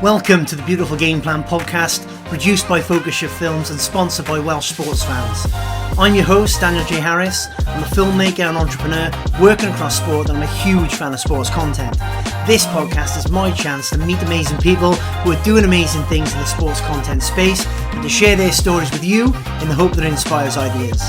Welcome to the Beautiful Game Plan podcast, produced by Focus Shift Films and sponsored by Welsh sports fans. I'm your host, Daniel J. Harris. I'm a filmmaker and entrepreneur working across sport, and I'm a huge fan of sports content. This podcast is my chance to meet amazing people who are doing amazing things in the sports content space and to share their stories with you in the hope that it inspires ideas.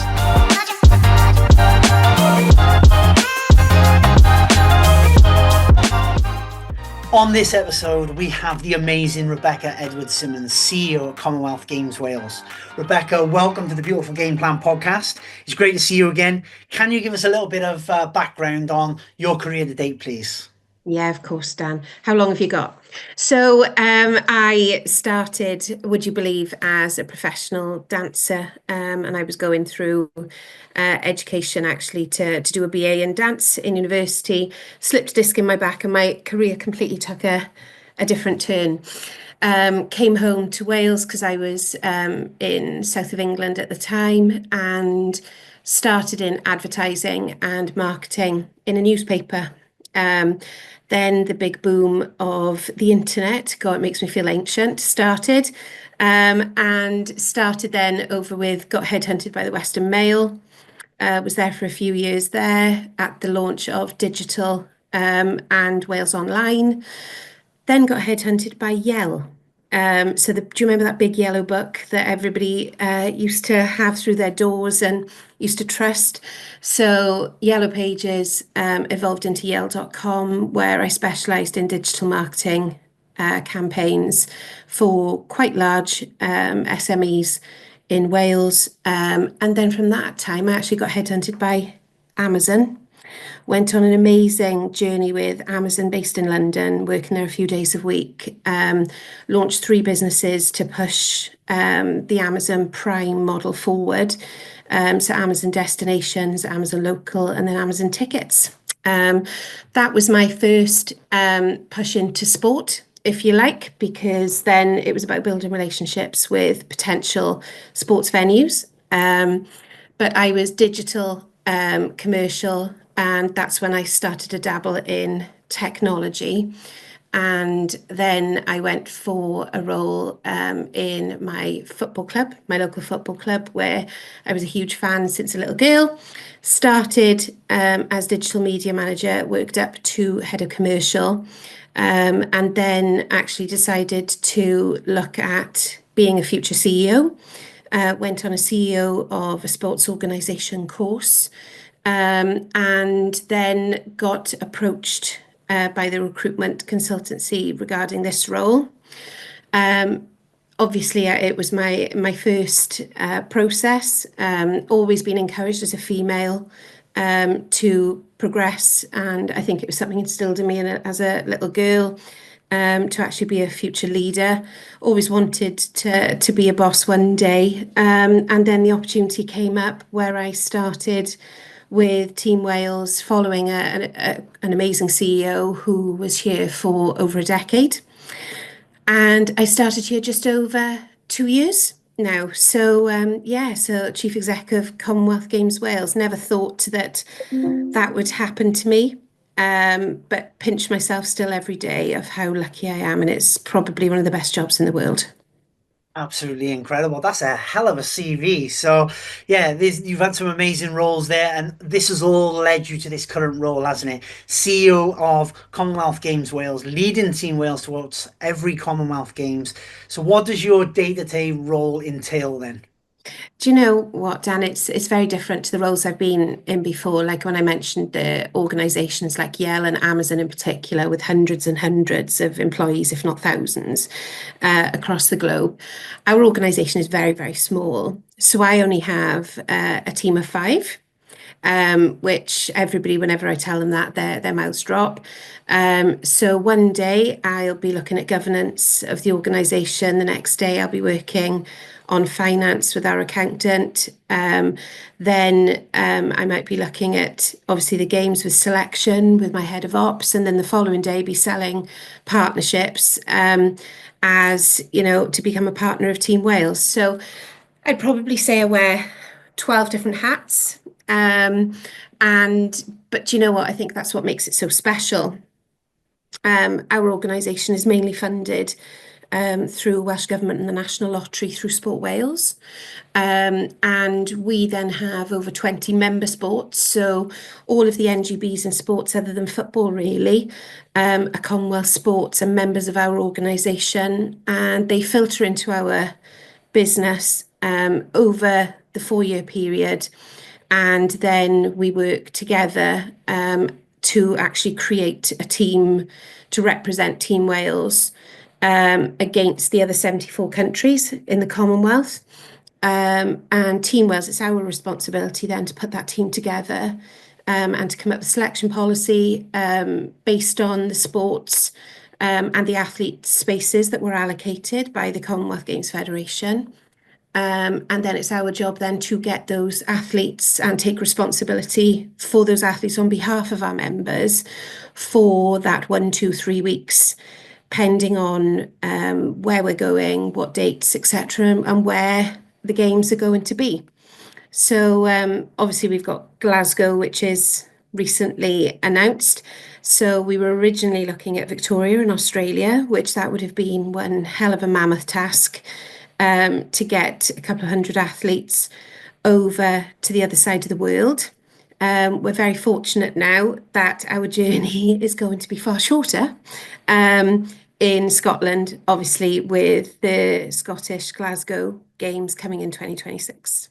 On this episode, we have the amazing Rebecca Edwards-Symmons, CEO at Commonwealth Games Wales. Rebecca, welcome to the Beautiful Game Plan podcast. It's great to see you again. Can you give us a little bit of background on your career to date, please? Yeah, of course, Dan. How long have you got? So I started, would you believe, as a professional dancer, and I was going through education actually to do a BA in dance in university, slipped a disc in my back and my career completely took a different turn. Came home to Wales because I was in south of England at the time and started in advertising and marketing in a newspaper. Then the big boom of the internet, God, it makes me feel ancient, started. And started then over with, got headhunted by the Western Mail, was there for a few years there at the launch of digital and Wales Online. Then got headhunted by Yell. Do you remember that big yellow book that everybody used to have through their doors and used to trust? So Yellow Pages evolved into Yell.com, where I specialised in digital marketing campaigns for quite large SMEs in Wales. And then from that time, I actually got headhunted by Amazon. Went on an amazing journey with Amazon based in London, working there a few days a week. Launched 3 businesses to push the Amazon Prime model forward. So Amazon Destinations, Amazon Local, and then Amazon Tickets. That was my first push into sport, if you like, because then it was about building relationships with potential sports venues. But I was digital, commercial, and that's when I started to dabble in technology. And then I went for a role in my football club, my local football club, where I was a huge fan since a little girl. Started as digital media manager, worked up to head of commercial, and then actually decided to look at being a future CEO. Went on a CEO of a sports organisation course. And then got approached by the recruitment consultancy regarding this role. Obviously, it was my first process. Always been encouraged as a female to progress, and I think it was something instilled in me as a little girl to actually be a future leader. Always wanted to be a boss one day, and then the opportunity came up where I started with Team Wales following an amazing CEO who was here for over a decade. And I started here just over 2 years now. So so Chief Exec of Commonwealth Games Wales. Never thought that would happen to me, but pinch myself still every day of how lucky I am. And it's probably one of the best jobs in the world. Absolutely incredible. That's a hell of a CV. So yeah, you've had some amazing roles there, and this has all led you to this current role, hasn't it? CEO of Commonwealth Games Wales, leading Team Wales towards every Commonwealth Games. So what does your day-to-day role entail then? Do you know what, Dan? It's very different to the roles I've been in before. Like when I mentioned the organisations like Yell and Amazon in particular, with hundreds and hundreds of employees, if not thousands, across the globe. Our organisation is very, very small. So I only have a team of 5, which everybody, whenever I tell them that, their mouths drop. So one day I'll be looking at governance of the organisation. The next day I'll be working on finance with our accountant. Then I might be looking at obviously the games with selection with my head of ops, and then the following day be selling partnerships as to become a partner of Team Wales. So I'd probably say I wear 12 different hats. But you know what? I think that's what makes it so special. Our organisation is mainly funded through Welsh Government and the National Lottery through Sport Wales. And we then have over 20 member sports. So all of the NGBs and sports other than football really are Commonwealth sports and members of our organisation. And they filter into our business over the 4-year period. And then we work together to actually create a team to represent Team Wales against the other 74 countries in the Commonwealth. And Team Wales, it's our responsibility then to put that team together and to come up with selection policy based on the sports and the athlete spaces that were allocated by the Commonwealth Games Federation. And then it's our job then to get those athletes and take responsibility for those athletes on behalf of our members for that 1, 2, 3 weeks, pending on where we're going, what dates, etc., and where the games are going to be. So obviously we've got Glasgow, which is recently announced. So we were originally looking at Victoria in Australia, which that would have been one hell of a mammoth task to get a couple of hundred athletes over to the other side of the world. We're very fortunate now that our journey is going to be far shorter in Scotland, obviously with the Scottish Glasgow Games coming in 2026.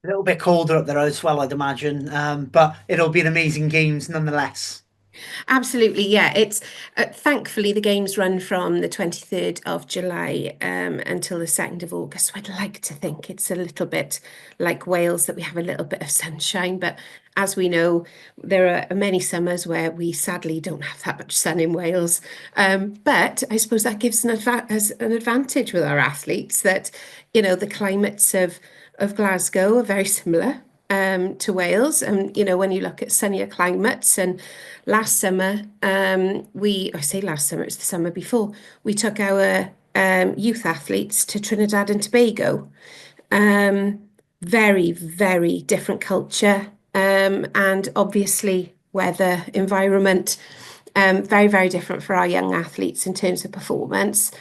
A little bit colder up there as well, I'd imagine, but it'll be an amazing games nonetheless. Absolutely, yeah. It's thankfully the games run from the 23rd of July until the 2nd of August. So I'd like to think it's a little bit like Wales, that we have a little bit of sunshine. But as we know, there are many summers where we sadly don't have that much sun in Wales. But I suppose that gives an advantage with our athletes that, you know, the climates of Glasgow are very similar to Wales. And, you know, when you look at sunnier climates, and last summer, I say last summer, it's the summer before, we took our youth athletes to Trinidad and Tobago. Very, very different culture, and obviously weather, environment, very, very different for our young athletes in terms of performance.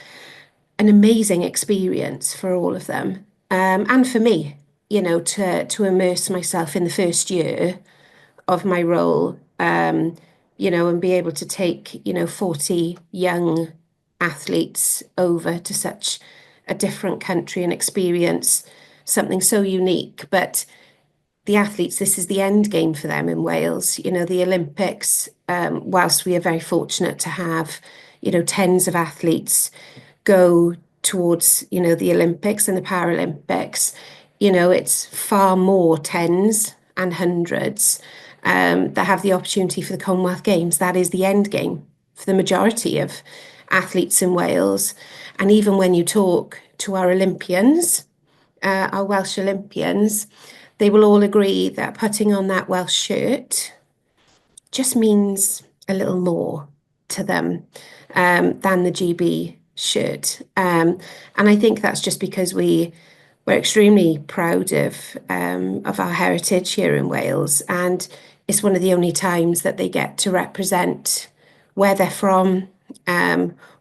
An amazing experience for all of them, and for me, you know, to immerse myself in the first year of my role, you know, and be able to take, you know, 40 young athletes over to such a different country and experience something so unique. But the athletes, this is the end game for them in Wales. You know, the Olympics, whilst we are very fortunate to have, you know, tens of athletes go towards, you know, the Olympics and the Paralympics, you know, it's far more tens and hundreds that have the opportunity for the Commonwealth Games. That is the end game for the majority of athletes in Wales. And even when you talk to our Olympians, our Welsh Olympians, they will all agree that putting on that Welsh shirt just means a little more to them than the GB shirt. And I think that's just because we're extremely proud of our heritage here in Wales, and it's one of the only times that they get to represent where they're from,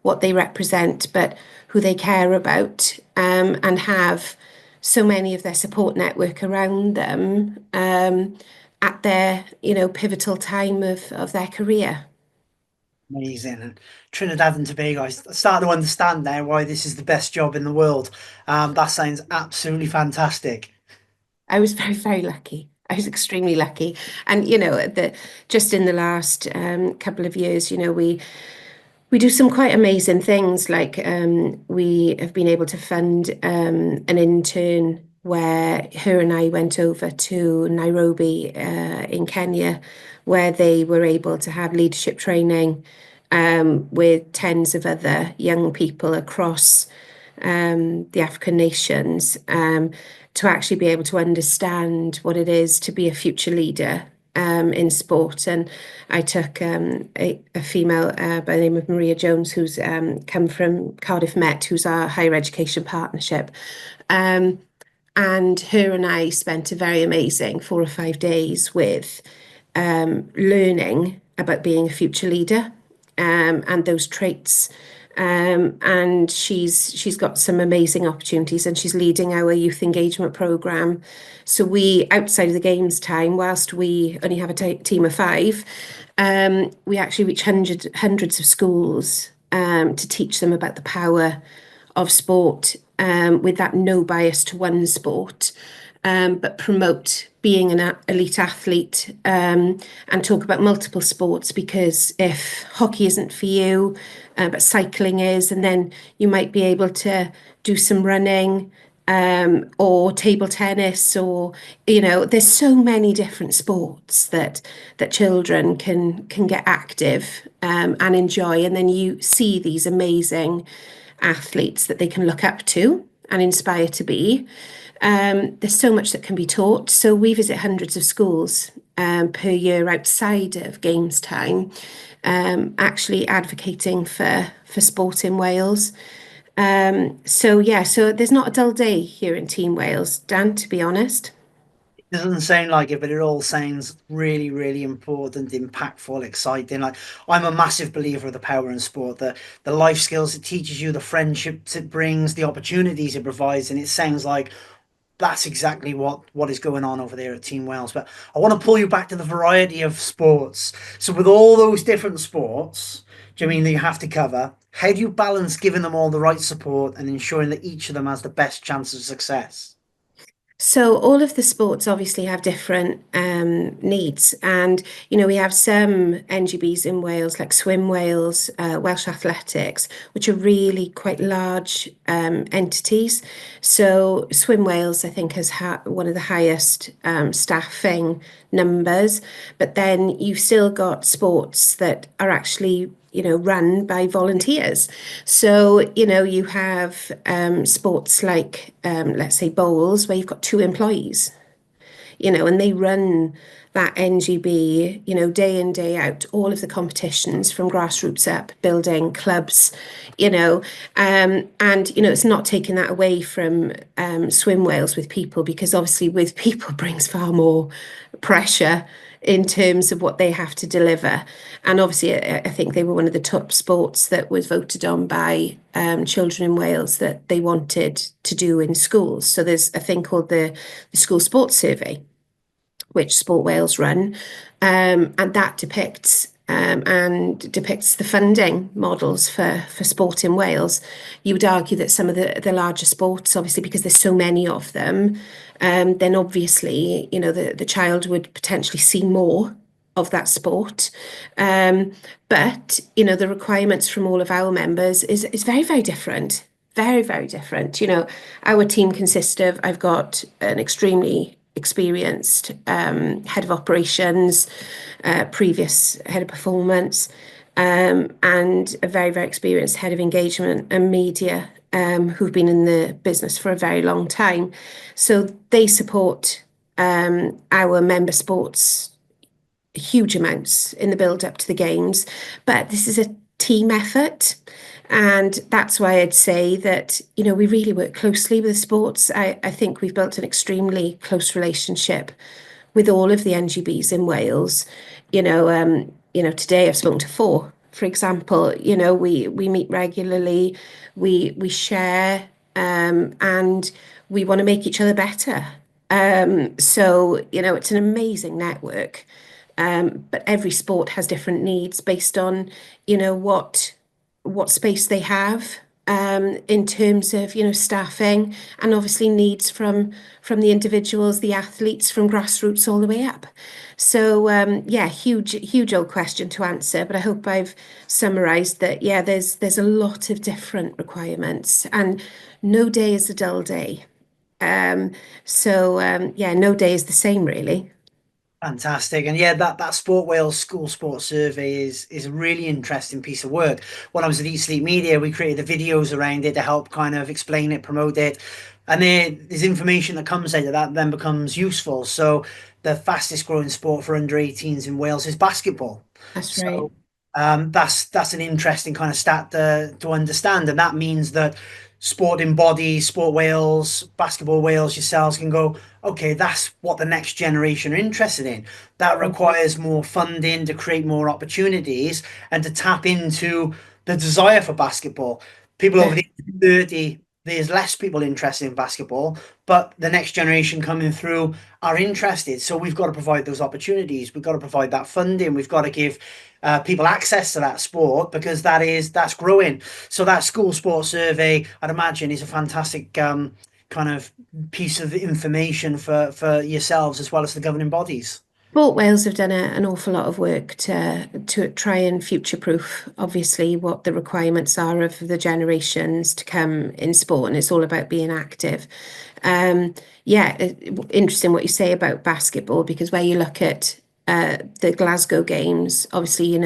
what they represent, but who they care about, and have so many of their support network around them at their, you know, pivotal time of their career. Amazing. And Trinidad and Tobago, I start to understand now why this is the best job in the world. That sounds absolutely fantastic. I was very, very lucky. I was extremely lucky. And, you know, just in the last couple of years, you know, we do some quite amazing things. Like we have been able to fund an intern where her and I went over to Nairobi in Kenya, where they were able to have leadership training with tens of other young people across the African nations, to actually be able to understand what it is to be a future leader in sport. And I took a female by the name of Maria Jones, who's come from Cardiff Met, who's our higher education partnership. And her and I spent a very amazing 4 or 5 days with learning about being a future leader and those traits. And she's got some amazing opportunities, and she's leading our youth engagement program. So we, outside of the games time, whilst we only have a team of five, we actually reach hundreds of schools to teach them about the power of sport, with that no bias to one sport, but promote being an elite athlete, and talk about multiple sports, because if hockey isn't for you, but cycling is, and then you might be able to do some running, or table tennis, or there's so many different sports that children can get active, and enjoy, and then you see these amazing athletes that they can look up to and inspire to be. There's so much that can be taught. So we visit hundreds of schools per year outside of games time, actually advocating for sport in Wales. So there's not a dull day here in Team Wales, Dan, to be honest. Doesn't sound like it, but it all sounds really, really important, impactful, exciting. Like, I'm a massive believer of the power in sport, the life skills it teaches you, the friendships it brings, the opportunities it provides, and it sounds like that's exactly what is going on over there at Team Wales. But I want to pull you back to the variety of sports. So with all those different sports, do you mean that you have to cover? How do you balance giving them all the right support and ensuring that each of them has the best chance of success? So all of the sports obviously have different needs, and we have some NGBs in Wales, like Swim Wales, Welsh Athletics, which are really quite large entities. So Swim Wales, I think, has one of the highest staffing numbers, but then you've still got sports that are actually run by volunteers. So, you have sports like, let's say, bowls, where you've got two employees, and they run that NGB, day in, day out, all of the competitions from grassroots up, building clubs, and, it's not taking that away from Swim Wales with people, because obviously with people brings far more pressure in terms of what they have to deliver. And obviously, I think they were one of the top sports that was voted on by children in Wales that they wanted to do in schools. So there's a thing called the School Sports Survey, which Sport Wales run, and that depicts the funding models for sport in Wales. You would argue that some of the larger sports, obviously, because there's so many of them, then obviously, the child would potentially see more of that sport. But, the requirements from all of our members is very, very different. Very, very different. Our team consists of, I've got an extremely experienced head of operations, previous head of performance, and a very, very experienced head of engagement and media, who've been in the business for a very long time. So they support our member sports huge amounts in the build up to the games, but this is a team effort. And that's why I'd say that, we really work closely with the sports. I think we've built an extremely close relationship with all of the NGBs in Wales. Today I've spoken to four, for example. We meet regularly, we share, and we want to make each other better. So, it's an amazing network. But every sport has different needs based on, what space they have, in terms of, staffing, and obviously needs from the individuals, the athletes, from grassroots all the way up. So yeah, huge old question to answer, but I hope I've summarised that. Yeah, there's a lot of different requirements, and no day is a dull day. Yeah, no day is the same, really. Fantastic. And yeah, that Sport Wales School Sports Survey is a really interesting piece of work. When I was at Eat Sleep Media, we created the videos around it to help kind of explain it, promote it. And there's information that comes out of that then becomes useful. So the fastest growing sport for under 18s in Wales is basketball. That's right. So that's an interesting kind of stat to understand. And that means that sporting bodies, Sport Wales, Basketball Wales, yourselves can go, okay, that's what the next generation are interested in. That requires more funding to create more opportunities and to tap into the desire for basketball. People over the age of 30, there's less people interested in basketball, but the next generation coming through are interested. So we've got to provide those opportunities. We've got to provide that funding. We've got to give people access to that sport because that's growing. So that school sports survey, I'd imagine, is a fantastic kind of piece of information for yourselves as well as the governing bodies. Sport Wales have done an awful lot of work to try and future-proof, obviously, what the requirements are of the generations to come in sport, and it's all about being active. Yeah, interesting what you say about basketball, because where you look at the Glasgow Games, obviously,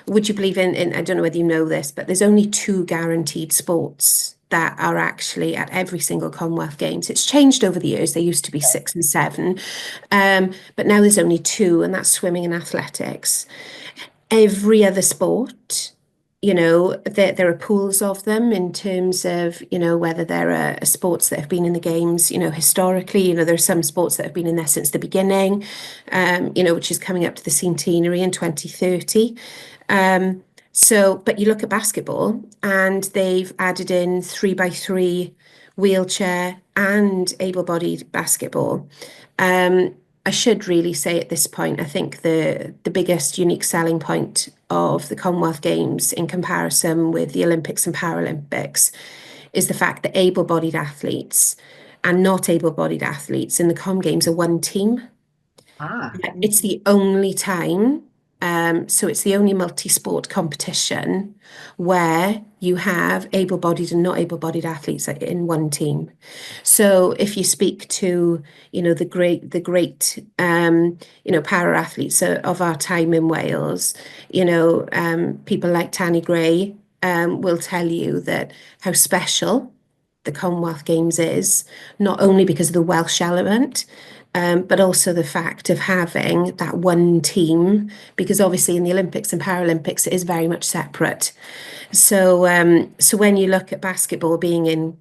would you believe in, I don't know whether you know this, but there's only 2 guaranteed sports that are actually at every single Commonwealth Games. It's changed over the years. There used to be 6 and 7, but now there's only 2, and that's swimming and athletics. Every other sport, there are pools of them in terms of, whether there are sports that have been in the games, historically, there are some sports that have been in there since the beginning, which is coming up to the centenary in 2030. But you look at basketball and they've added in 3x3 wheelchair and able-bodied basketball. I should really say at this point, I think the biggest unique selling point of the Commonwealth Games in comparison with the Olympics and Paralympics is the fact that able-bodied athletes and not able-bodied athletes in the Com Games are one team. It's the only time, so it's the only multi-sport competition where you have able-bodied and not able-bodied athletes in one team. So if you speak to, the great para athletes of our time in Wales, people like Tanni Gray will tell you that how special the Commonwealth Games is, not only because of the Welsh element, but also the fact of having that one team, because obviously in the Olympics and Paralympics, it is very much separate. So when you look at basketball being in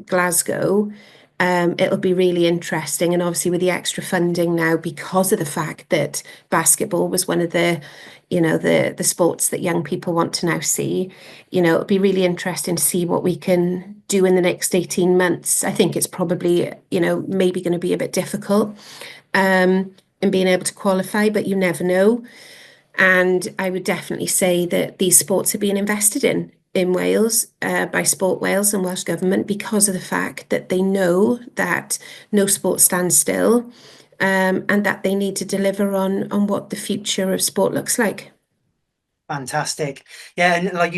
Glasgow, it'll be really interesting. And obviously with the extra funding now, because of the fact that basketball was one of the sports that young people want to now see, it'll be really interesting to see what we can do in the next 18 months. I think it's probably, maybe going to be a bit difficult in being able to qualify, but you never know. And I would definitely say that these sports are being invested in Wales by Sport Wales and Welsh Government because of the fact that they know that no sport stands still, and that they need to deliver on what the future of sport looks like. Fantastic. Yeah, and like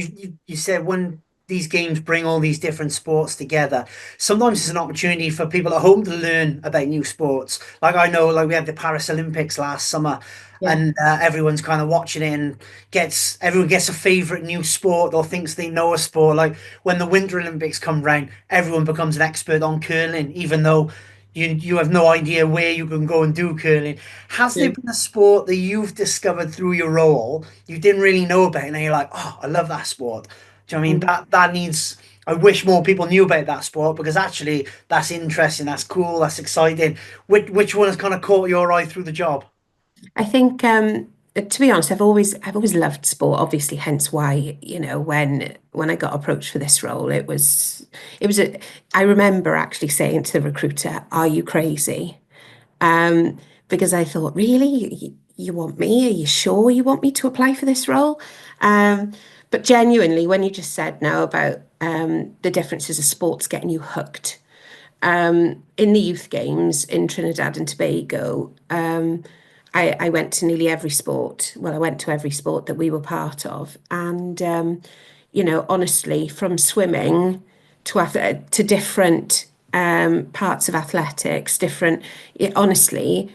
you said, when these games bring all these different sports together, sometimes it's an opportunity for people at home to learn about new sports. Like I know, like we had the Paris Olympics last summer, and everyone's kind of watching it and everyone gets a favorite new sport or thinks they know a sport. Like when the Winter Olympics come round, everyone becomes an expert on curling, even though you have no idea where you can go and do curling. Has there been a sport that you've discovered through your role you didn't really know about, and then you're like, oh, I love that sport? Do you know what I mean? That needs. I wish more people knew about that sport because actually that's interesting, that's cool, that's exciting. Which one has kind of caught your eye through the job? I think, to be honest, I've always loved sport. Obviously, hence why when I got approached for this role, I remember actually saying to the recruiter, "Are you crazy?" Because I thought, really, you want me? Are you sure you want me to apply for this role? But genuinely, when you just said now about the differences of sports getting you hooked, in the youth games in Trinidad and Tobago, I went to nearly every sport. Well, I went to every sport that we were part of. And, honestly, from swimming to different parts of athletics, honestly,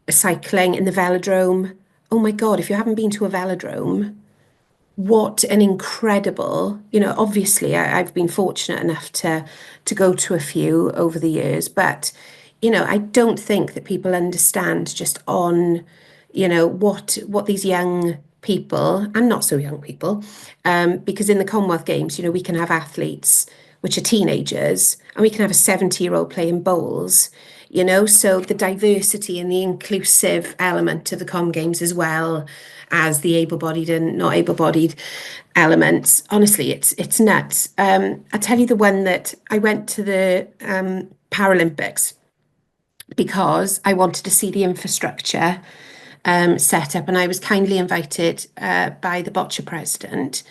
cycling in the velodrome. Oh my God, if you haven't been to a velodrome, what an incredible, obviously I've been fortunate enough to go to a few over the years, but I don't think that people understand just on, what these young people and not so young people, because in the Commonwealth Games, we can have athletes which are teenagers, and we can have a 70-year-old playing bowls, so the diversity and the inclusive element of the Com Games, as well as the able-bodied and not able-bodied elements. Honestly, it's nuts. I tell you, the one that I went to the Paralympics because I wanted to see the infrastructure set up, and I was kindly invited by the boccia president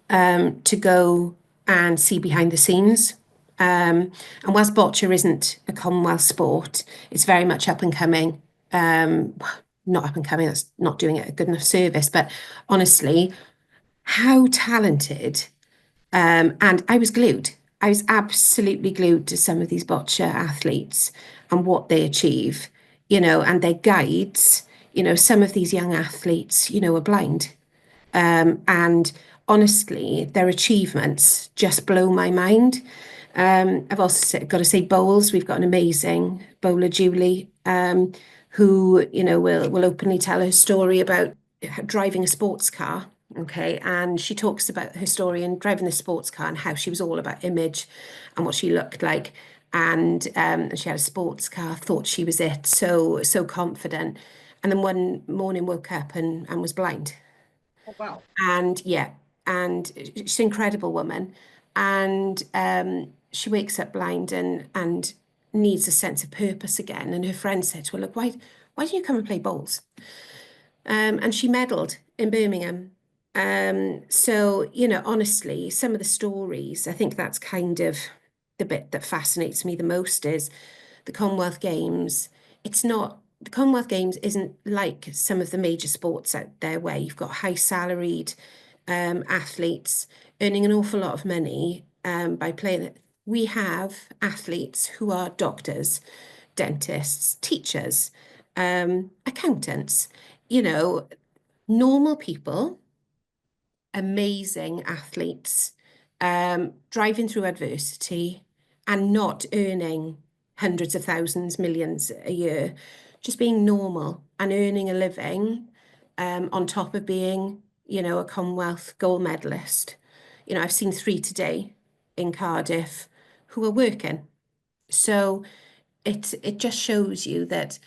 to go and see behind the scenes. And whilst boccia isn't a Commonwealth sport, it's very much up and coming. Not up and coming, that's not doing it a good enough service, but honestly, how talented. And I was glued. I was absolutely glued to some of these boccia athletes and what they achieve, and their guides. Some of these young athletes, are blind. And honestly, their achievements just blow my mind. I've also got to say bowls. We've got an amazing bowler, Julie, who, will openly tell her story about driving a sports car. Okay, and she talks about her story in driving the sports car and how she was all about image and what she looked like. And she had a sports car, thought she was it, so confident. And then one morning woke up and was blind. Oh, wow. And yeah, and she's an incredible woman. And she wakes up blind and needs a sense of purpose again. And her friend said to her, look, why don't you come and play bowls? And she medalled in Birmingham. So, honestly, some of the stories, I think that's kind of the bit that fascinates me the most is the Commonwealth Games. The Commonwealth Games isn't like some of the major sports out there where you've got high salaried athletes earning an awful lot of money by playing it. We have athletes who are doctors, dentists, teachers, accountants, normal people, amazing athletes, driving through adversity and not earning hundreds of thousands, millions a year, just being normal and earning a living on top of being, a Commonwealth gold medalist. I've seen 3 today in Cardiff who are working. So it just shows you that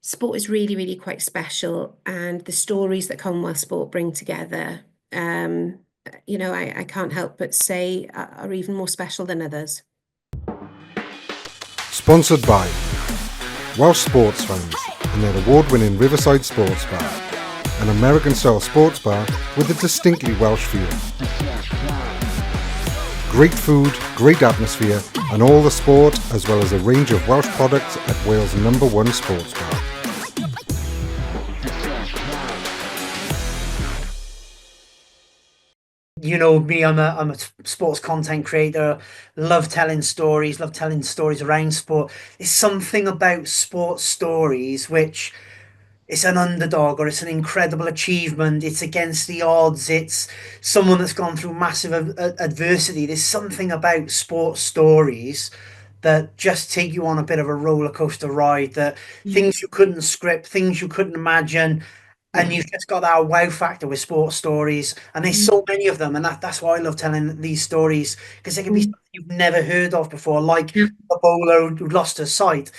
sport is really, really quite special, and the stories that Commonwealth sport bring together, I can't help but say are even more special than others. Sponsored by Welsh Sports Fans and their award-winning Riverside Sports Bar, an American-style sports bar with a distinctly Welsh feel. Great food, great atmosphere, and all the sport, as well as a range of Welsh products at Wales' #1 sports bar. You know me, I'm a sports content creator, love telling stories around sport. There's something about sports stories which it's an underdog or it's an incredible achievement. It's against the odds. It's someone that's gone through massive adversity. There's something about sports stories that just take you on a bit of a roller coaster ride, that things you couldn't script, things you couldn't imagine. And you've just got that wow factor with sports stories, and there's so many of them, and that's why I love telling these stories, because they can be something you've never heard of before, like a bowler who lost her sight,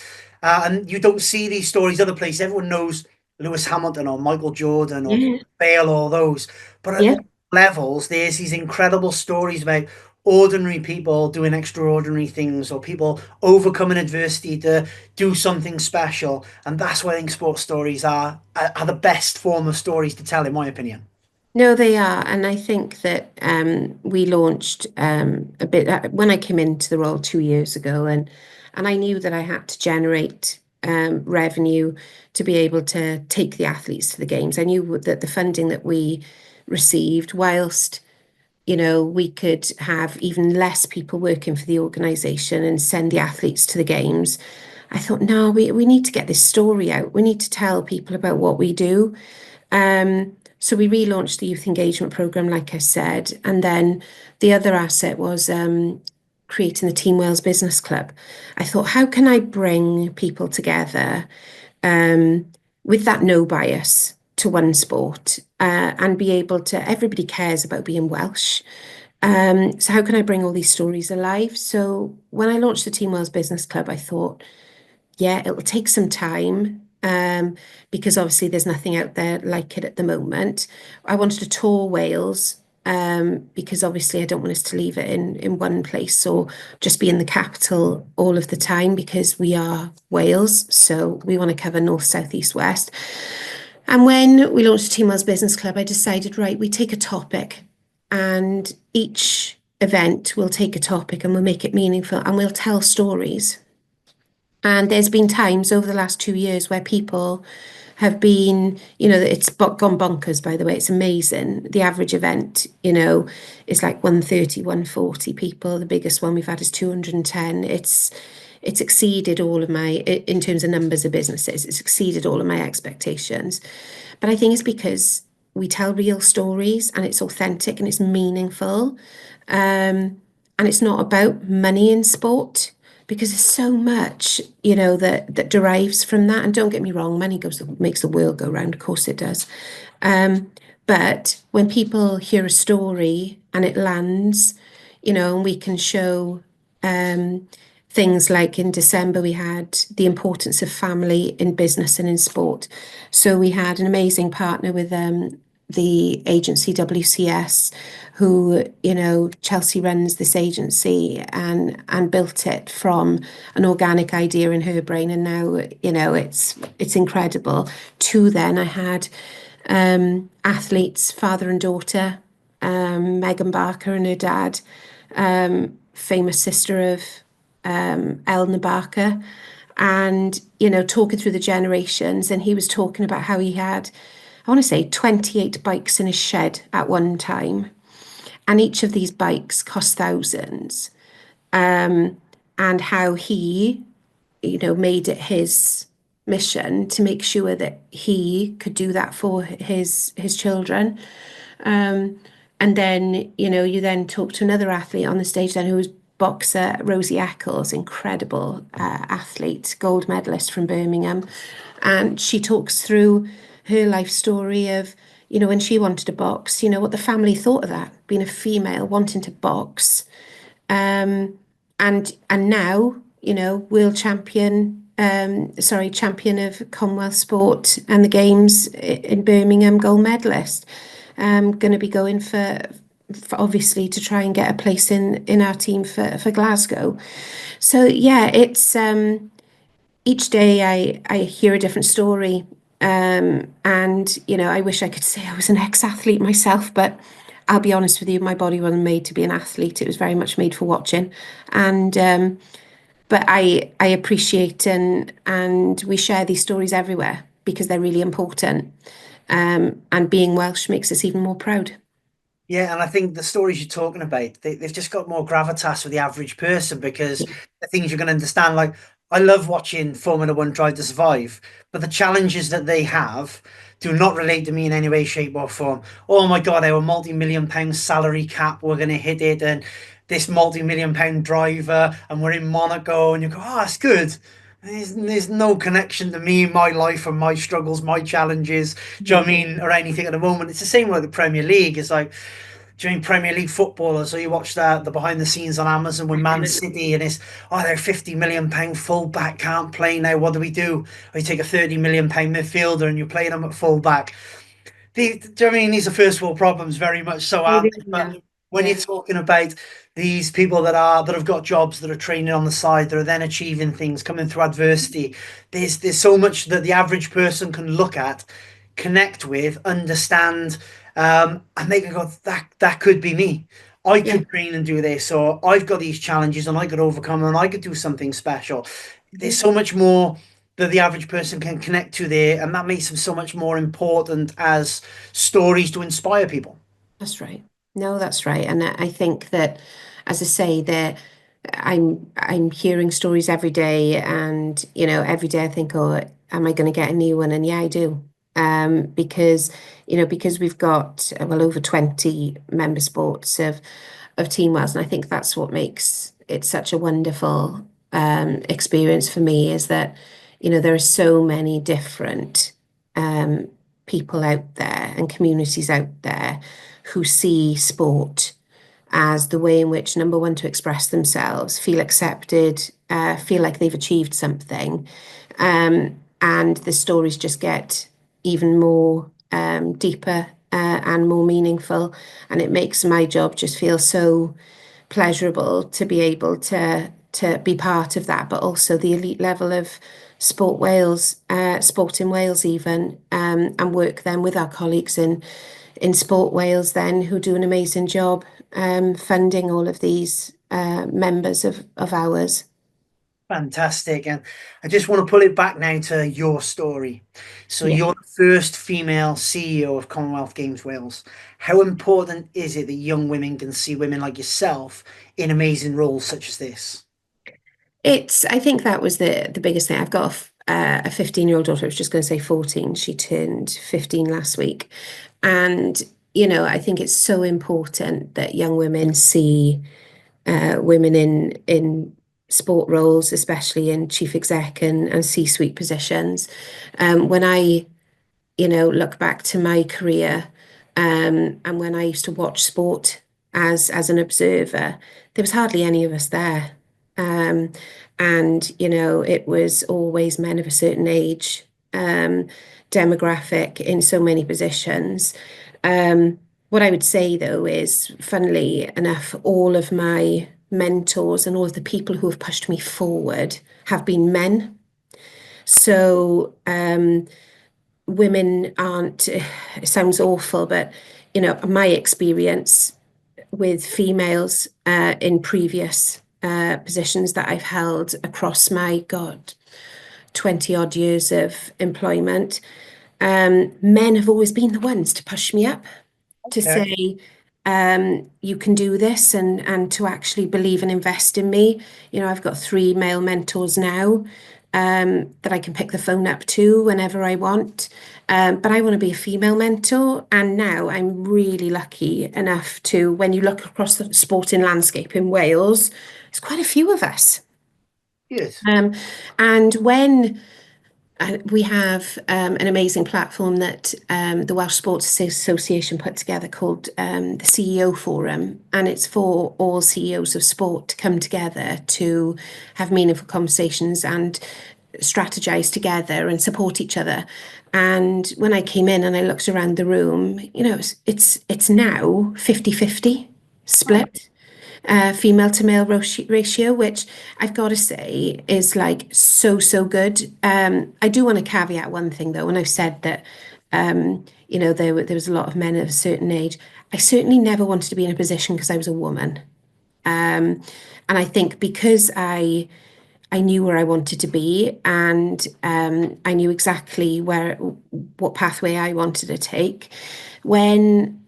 and you don't see these stories other places. Everyone knows Lewis Hamilton or Michael Jordan or Bale, all those, but at all levels, there's these incredible stories about ordinary people doing extraordinary things, or people overcoming adversity to do something special. And that's why I think sports stories are the best form of stories to tell, in my opinion. No, they are. And I think that we launched a bit when I came into the role 2 years ago, and I knew that I had to generate revenue to be able to take the athletes to the games. I knew that the funding that we received, whilst we could have even less people working for the organisation and send the athletes to the games, I thought, no, we need to get this story out. We need to tell people about what we do. So we relaunched the youth engagement programme, like I said. And then the other asset was creating the Team Wales Business Club. I thought, how can I bring people together with that no bias to one sport and be able to, everybody cares about being Welsh. So how can I bring all these stories alive? So when I launched the Team Wales Business Club, I thought, yeah, it will take some time, because obviously there's nothing out there like it at the moment. I wanted to tour Wales, because obviously I don't want us to leave it in one place or just be in the capital all of the time, because we are Wales, so we want to cover north, south, east, west. And when we launched the Team Wales Business Club, I decided, right, we take a topic, and each event will take a topic and we'll make it meaningful and we'll tell stories. And there's been times over the last 2 years where people have been, it's gone bonkers, by the way. It's amazing. The average event, is like 130, 140 people. The biggest one we've had is 210. It's exceeded all of my, in terms of numbers of businesses, it's exceeded all of my expectations. But I think it's because we tell real stories and it's authentic and it's meaningful. And it's not about money in sport, because there's so much, that derives from that. And don't get me wrong, money makes the world go round. Of course it does. But when people hear a story and it lands, and we can show things like in December, we had the importance of family in business and in sport. So we had an amazing partner with the agency WCS, who, Chelsea runs this agency and built it from an organic idea in her brain. And now, it's incredible. Then I had athletes, father and daughter, Megan Barker and her dad, famous sister of Eleanor Barker, and, talking through the generations. And he was talking about how he had, I want to say, 28 bikes in his shed at one time. And each of these bikes cost thousands. And how he, made it his mission to make sure that he could do that for his children. And then, you then talk to another athlete on the stage then, who was boxer Rosie Eccles, incredible athlete, gold medalist from Birmingham. And she talks through her life story of, when she wanted to box, what the family thought of that, being a female wanting to box. And now, world champion, champion of Commonwealth sport and the games in Birmingham, gold medalist. Going to be going for obviously to try and get a place in our team for Glasgow. So yeah, it's each day I hear a different story. And, I wish I could say I was an ex-athlete myself, but I'll be honest with you, my body wasn't made to be an athlete. It was very much made for watching. And, but I appreciate and we share these stories everywhere because they're really important. And being Welsh makes us even more proud. Yeah, and I think the stories you're talking about, they've just got more gravitas for the average person, because the things you're going to understand, like, I love watching Formula One Drive to Survive, but the challenges that they have do not relate to me in any way, shape, or form. Oh my God, our multi-million-pound salary cap, we're going to hit it, and this multi-million-pound driver, and we're in Monaco, and you go, oh, that's good. There's no connection to me, my life, and my struggles, my challenges, do you know what I mean, or anything at the moment. It's the same like the Premier League. It's like, during Premier League footballers, so you watch the behind the scenes on Amazon with Man City, and it's, they're £50 million fullback, can't play now, what do we do? Or you take a £30 million midfielder and you're playing them at fullback. Do you know what I mean? These are first world problems, very much so, aren't they? But when you're talking about these people that have got jobs, that are training on the side, that are then achieving things, coming through adversity, there's so much that the average person can look at, connect with, understand, and they can go, that could be me. I could train and do this, or I've got these challenges and I could overcome them and I could do something special. There's so much more that the average person can connect to there, and that makes them so much more important as stories to inspire people. That's right. No, that's right. And I think that, as I say, that I'm hearing stories every day, and every day I think, oh, am I going to get a new one? And yeah, I do. Because we've got over 20 member sports of Team Wales, and I think that's what makes it such a wonderful experience for me, is that there are so many different people out there and communities out there who see sport as the way in which, number one, to express themselves, feel accepted, feel like they've achieved something. And the stories just get even more deeper and more meaningful. And it makes my job just feel so pleasurable to be able to be part of that, but also the elite level of sport in Wales even, and work then with our colleagues in Sport Wales then, who do an amazing job funding all of these members of ours. Fantastic. And I just want to pull it back now to your story. So Yeah. you're the first female CEO of Commonwealth Games Wales. How important is it that young women can see women like yourself in amazing roles such as this? I think that was the biggest thing. I've got a 15-year-old daughter. I was just going to say 14. She turned 15 last week. And, I think it's so important that young women see women in sport roles, especially in chief exec and C-suite positions. When I, look back to my career, and when I used to watch sport as an observer, there was hardly any of us there. And, it was always men of a certain age, demographic in so many positions. What I would say, though, is, funnily enough, all of my mentors and all of the people who have pushed me forward have been men. So women aren't, it sounds awful, but, my experience with females in previous positions that I've held across my, 20 odd years of employment, men have always been the ones to push me up, to say, you can do this, and to actually believe and invest in me. I've got 3 male mentors now that I can pick the phone up to whenever I want. But I want to be a female mentor. And now I'm really lucky enough to, when you look across the sporting landscape in Wales, there's quite a few of us. Yes. And when we have an amazing platform that the Welsh Sports Association put together called the CEO Forum, and it's for all CEOs of sport to come together to have meaningful conversations and strategize together and support each other. And when I came in and I looked around the room, it's now 50-50 split. Female to male ratio, which I've got to say is like so good. I do want to caveat one thing though, and I've said that there was a lot of men of a certain age. I certainly never wanted to be in a position because I was a woman, and I think because I knew where I wanted to be, and I knew exactly what pathway I wanted to take. When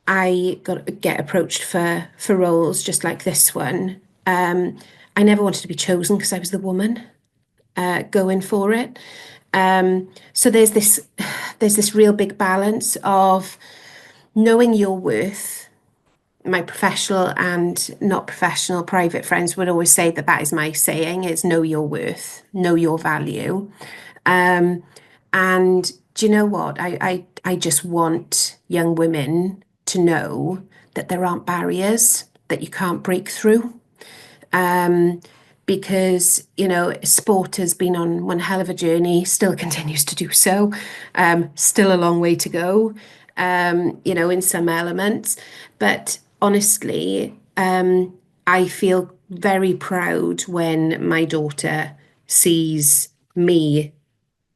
I get approached for roles just like this one, I never wanted to be chosen because I was the woman going for it. So there's this real big balance of knowing your worth. My professional and not professional private friends would always say that is my saying, is know your worth, know your value. And do you know what? I just want young women to know that there aren't barriers that you can't break through. Because, sport has been on one hell of a journey, still continues to do so, still a long way to go, in some elements. But honestly, I feel very proud when my daughter sees me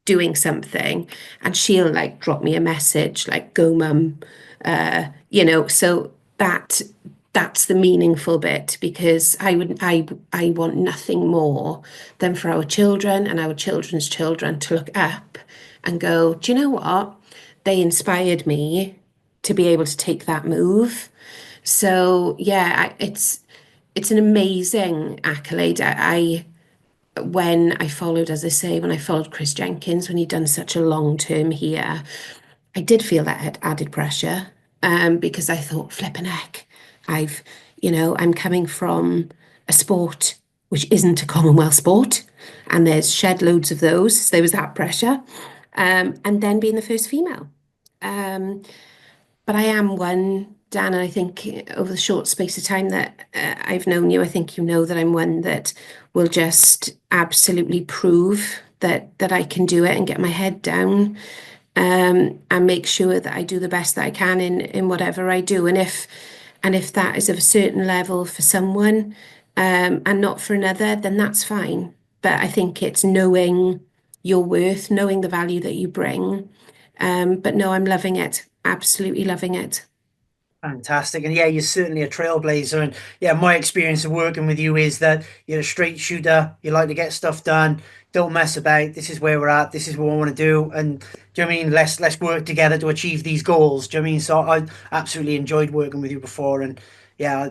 doing something and she'll like drop me a message like, go mum, so that's the meaningful bit, because I want nothing more than for our children and our children's children to look up and go, do you know what? They inspired me to be able to take that move. So yeah, it's an amazing accolade. When I followed Chris Jenkins, when he'd done such a long term here, I did feel that added pressure, because I thought, flipping heck, I'm coming from a sport which isn't a Commonwealth sport, and there's shed loads of those. So there was that pressure, and then being the first female. But I am one Dan, and I think over the short space of time that I've known you, I think you know that I'm one that will just absolutely prove that I can do it and get my head down, and make sure that I do the best that I can in whatever I do. And if that is of a certain level for someone, and not for another, then that's fine. But I think it's knowing your worth, knowing the value that you bring. But no, I'm loving it. Absolutely loving it. Fantastic. And yeah, you're certainly a trailblazer. And yeah, my experience of working with you is that you're a straight shooter. You like to get stuff done. Don't mess about. This is where we're at. This is what I want to do. And do you know what I mean? Let's work together to achieve these goals. Do you know what I mean? So I absolutely enjoyed working with you before. And yeah,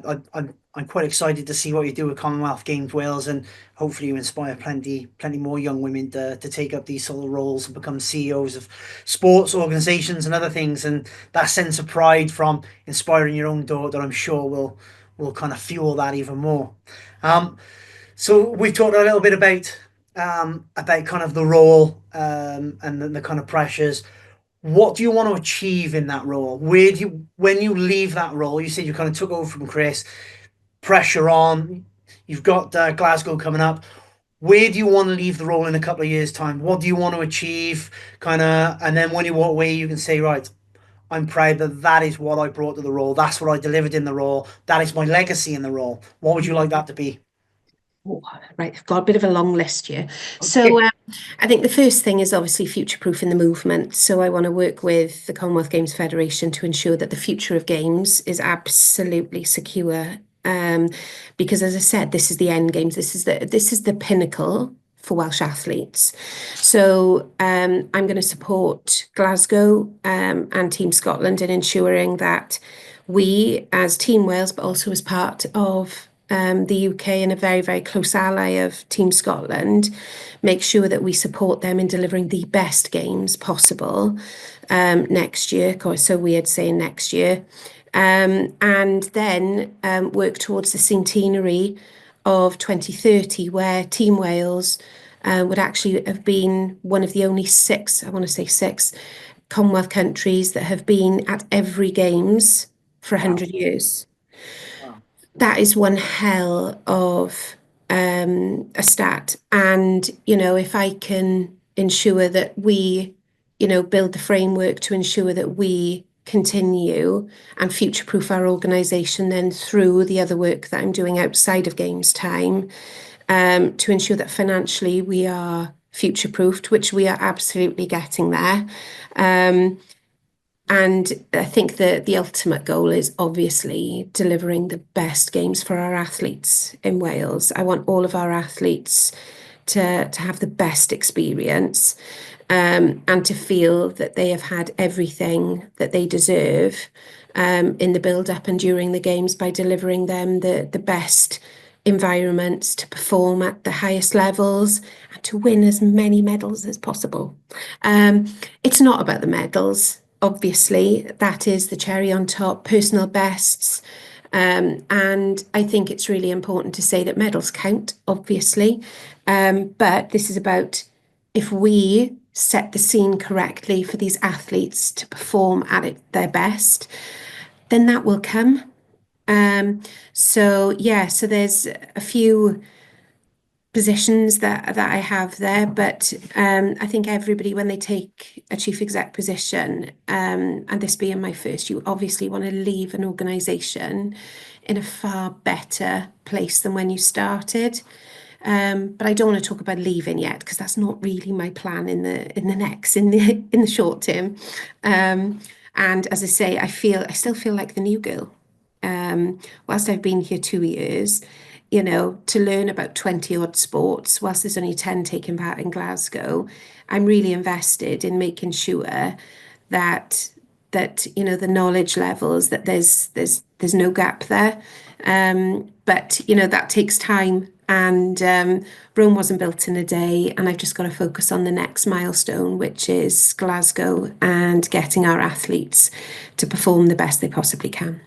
I'm quite excited to see what you do with Commonwealth Games Wales, and hopefully you inspire plenty more young women to take up these sort of roles and become CEOs of sports organizations and other things. And that sense of pride from inspiring your own daughter, I'm sure will kind of fuel that even more. So we've talked a little bit about kind of the role, and the kind of pressures. What do you want to achieve in that role? Where do you, when you leave that role, you said you kind of took over from Chris, pressure on, you've got Glasgow coming up. Where do you want to leave the role in a couple of years' time? What do you want to achieve? Kind of, and then when you walk away, you can say, right, I'm proud that that is what I brought to the role. That's what I delivered in the role. That is my legacy in the role. What would you like that to be? Oh, right, I've got a bit of a long list here. So I think the first thing is obviously future-proofing the movement. So I want to work with the Commonwealth Games Federation to ensure that the future of games is absolutely secure. Because as I said, this is the end games. This is the pinnacle for Welsh athletes. So I'm going to support Glasgow, and Team Scotland in ensuring that we, as Team Wales, but also as part of the UK and a very, very close ally of Team Scotland, make sure that we support them in delivering the best games possible next year. Of course, so weird saying next year. And then work towards the centenary of 2030, where Team Wales would actually have been one of the only six, I want to say six, Commonwealth countries that have been at every Games for 100 years. That is one hell of a stat. And, if I can ensure that we, build the framework to ensure that we continue and future-proof our organisation then through the other work that I'm doing outside of Games time, to ensure that financially we are future-proofed, which we are absolutely getting there. And I think the ultimate goal is obviously delivering the best games for our athletes in Wales. I want all of our athletes to have the best experience, and to feel that they have had everything that they deserve in the build-up and during the games by delivering them the best environments to perform at the highest levels and to win as many medals as possible. It's not about the medals. Obviously, that is the cherry on top, personal bests. And I think it's really important to say that medals count, obviously. But this is about, if we set the scene correctly for these athletes to perform at their best, then that will come. So there's a few positions that I have there, but I think everybody, when they take a chief exec position, and this being my first, you obviously want to leave an organisation in a far better place than when you started. But I don't want to talk about leaving yet, because that's not really my plan in the short term. And as I say, I still feel like the new girl. Whilst I've been here 2 years, to learn about 20 odd sports, whilst there's only 10 taking part in Glasgow, I'm really invested in making sure that the knowledge levels, that there's no gap there. But that takes time, and Rome wasn't built in a day, and I've just got to focus on the next milestone, which is Glasgow, and getting our athletes to perform the best they possibly can.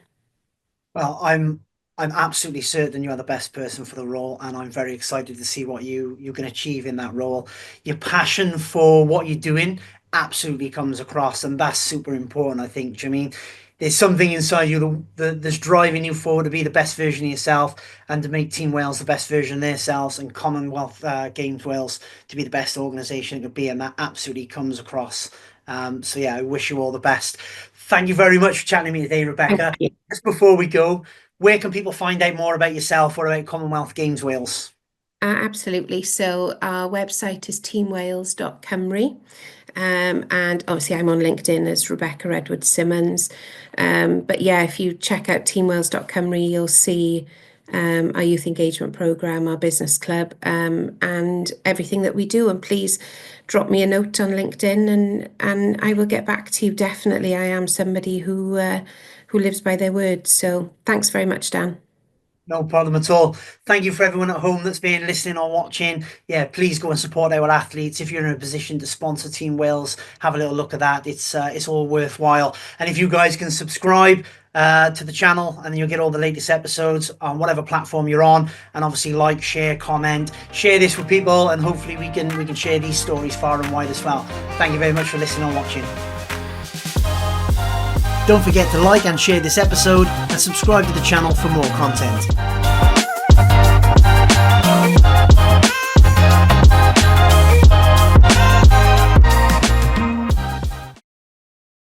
Well, I'm absolutely certain you're the best person for the role, and I'm very excited to see what you can achieve in that role. Your passion for what you're doing absolutely comes across, and that's super important, I think. Do you know what I mean? there's something inside you that's driving you forward to be the best version of yourself and to make Team Wales the best version of themselves, and Commonwealth Games Wales to be the best organisation it could be, and that absolutely comes across. So yeah, I wish you all the best. Thank you very much for chatting to me today, Rebecca. Just before we go, where can people find out more about yourself or about Commonwealth Games Wales? Absolutely. So our website is teamwales.cymru. And obviously I'm on LinkedIn as Rebecca Edwards-Symmons. But yeah, if you check out teamwales.cymru, you'll see our youth engagement programme, our business club, and everything that we do. And please drop me a note on LinkedIn and I will get back to you. Definitely, I am somebody who lives by their word. So thanks very much, Dan. No problem at all. Thank you for everyone at home that's been listening or watching. Yeah, please go and support our athletes. If you're in a position to sponsor Team Wales, have a little look at that. It's all worthwhile. And if you guys can subscribe to the channel, and then you'll get all the latest episodes on whatever platform you're on. And obviously like, share, comment, share this with people, and hopefully we can share these stories far and wide as well. Thank you very much for listening or watching. Don't forget to like and share this episode and subscribe to the channel for more content.